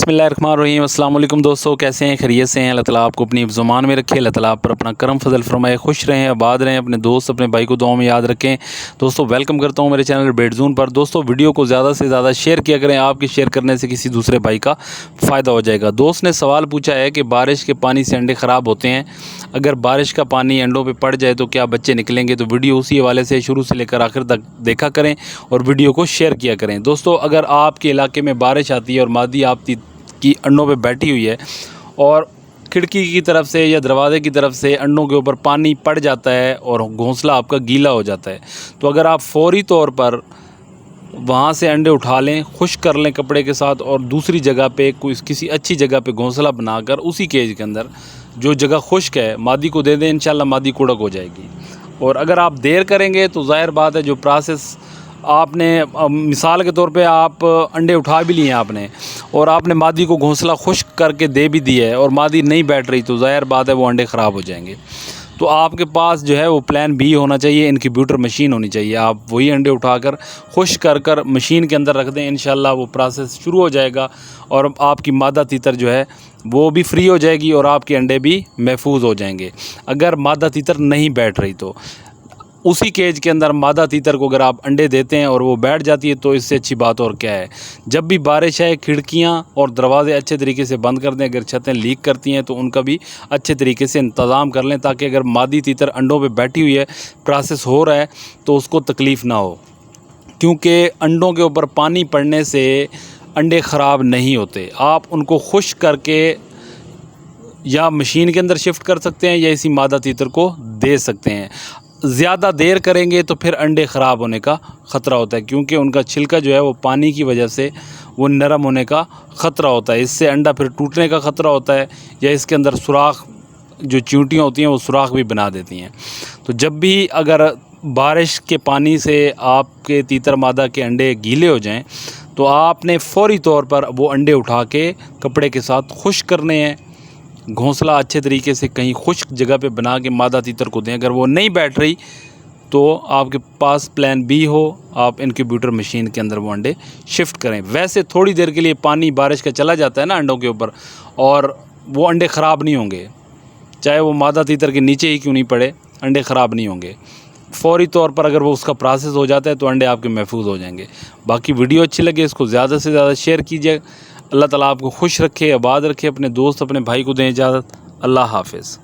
बिस्मिल्लाहिर्रहमानिर्रहीम। अस्सलाम वालेकुम दोस्तों, कैसे हैं? खैरियत से हैं? अल्लाह ताला आपको अपनी ज़ुबान में रखे, अल्लाह ताला आप पर अपना करम फजल फरमाए, खुश रहें, आबाद रहें, अपने दोस्त अपने भाई को दुआ में याद रखें। दोस्तों वेलकम करता हूं मेरे चैनल बेड ज़ोन पर। दोस्तों वीडियो को ज़्यादा से ज़्यादा शेयर किया करें, आपके शेयर करने से किसी दूसरे भाई का फ़ायदा हो जाएगा। दोस्त ने सवाल पूछा है कि बारिश के पानी से अंडे ख़राब होते हैं, अगर बारिश का पानी अंडों पर पड़ जाए तो क्या बच्चे निकलेंगे? तो वीडियो उसी हवाले से शुरू से लेकर आखिर तक देखा करें और वीडियो को शेयर किया करें। दोस्तों अगर आपके इलाके में बारिश आती है और मादी आपकी की अंडों पे बैठी हुई है और खिड़की की तरफ से या दरवाज़े की तरफ से अंडों के ऊपर पानी पड़ जाता है और घोंसला आपका गीला हो जाता है, तो अगर आप फौरी तौर पर वहाँ से अंडे उठा लें, खुश्क कर लें कपड़े के साथ और दूसरी जगह पे कोई किसी अच्छी जगह पे घोंसला बनाकर उसी केज के अंदर जो जगह खुश्क है मादी को दे दें, इंशाल्लाह मादी कुड़क हो जाएगी। और अगर आप देर करेंगे तो ज़ाहिर बात है जो प्रोसेस आपने मिसाल के तौर पे आप अंडे उठा भी लिए आपने और आपने मादी को घोंसला खुश्क करके दे भी दिया है और मादी नहीं बैठ रही, तो ज़ाहिर बात है वो अंडे ख़राब हो जाएंगे। तो आपके पास जो है वो प्लान बी होना चाहिए, इनक्यूबेटर मशीन होनी चाहिए। आप वही अंडे उठाकर खुश्क कर मशीन के अंदर रख दें, इंशाल्लाह वो प्रोसेस शुरू हो जाएगा और आपकी मादा तीतर जो है वो भी फ्री हो जाएगी और आपके अंडे भी महफूज हो जाएंगे। अगर मादा तीतर नहीं बैठ रही तो उसी केज के अंदर मादा तीतर को अगर आप अंडे देते हैं और वो बैठ जाती है तो इससे अच्छी बात और क्या है। जब भी बारिश आए खिड़कियां और दरवाज़े अच्छे तरीके से बंद कर दें, अगर छतें लीक करती हैं तो उनका भी अच्छे तरीके से इंतज़ाम कर लें, ताकि अगर मादी तीतर अंडों पे बैठी हुई है, प्रोसेस हो रहा है, तो उसको तकलीफ़ ना हो। क्योंकि अंडों के ऊपर पानी पड़ने से अंडे ख़राब नहीं होते। आप उनको खुश्क करके या मशीन के अंदर शिफ्ट कर सकते हैं या इसी मादा तीतर को दे सकते हैं। ज़्यादा देर करेंगे तो फिर अंडे ख़राब होने का ख़तरा होता है, क्योंकि उनका छिलका जो है वो पानी की वजह से वो नरम होने का ख़तरा होता है। इससे अंडा फिर टूटने का ख़तरा होता है या इसके अंदर सुराख जो चींटियाँ होती हैं वो सुराख भी बना देती हैं। तो जब भी अगर बारिश के पानी से आपके तीतर मादा के अंडे गीले हो जाएँ तो आपने फ़ौरी तौर पर वो अंडे उठा के कपड़े के साथ खुश्क करने हैं, घोंसला अच्छे तरीके से कहीं खुश्क जगह पे बना के मादा तीतर को दें। अगर वो नहीं बैठ रही तो आपके पास प्लान बी हो, आप इनक्यूबेटर मशीन के अंदर वो अंडे शिफ्ट करें। वैसे थोड़ी देर के लिए पानी बारिश का चला जाता है ना अंडों के ऊपर, और वो अंडे ख़राब नहीं होंगे, चाहे वो मादा तीतर के नीचे ही क्यों नहीं पड़े, अंडे ख़राब नहीं होंगे। फ़ौरी तौर पर अगर वो उसका प्रोसेस हो जाता है तो अंडे आपके महफूज हो जाएंगे। बाकी वीडियो अच्छी लगे इसको ज़्यादा से ज़्यादा शेयर कीजिए। अल्लाह ताला आपको खुश रखे, आबाद रखे, अपने दोस्त अपने भाई को दें इजाज़त। अल्लाह हाफ़िज़।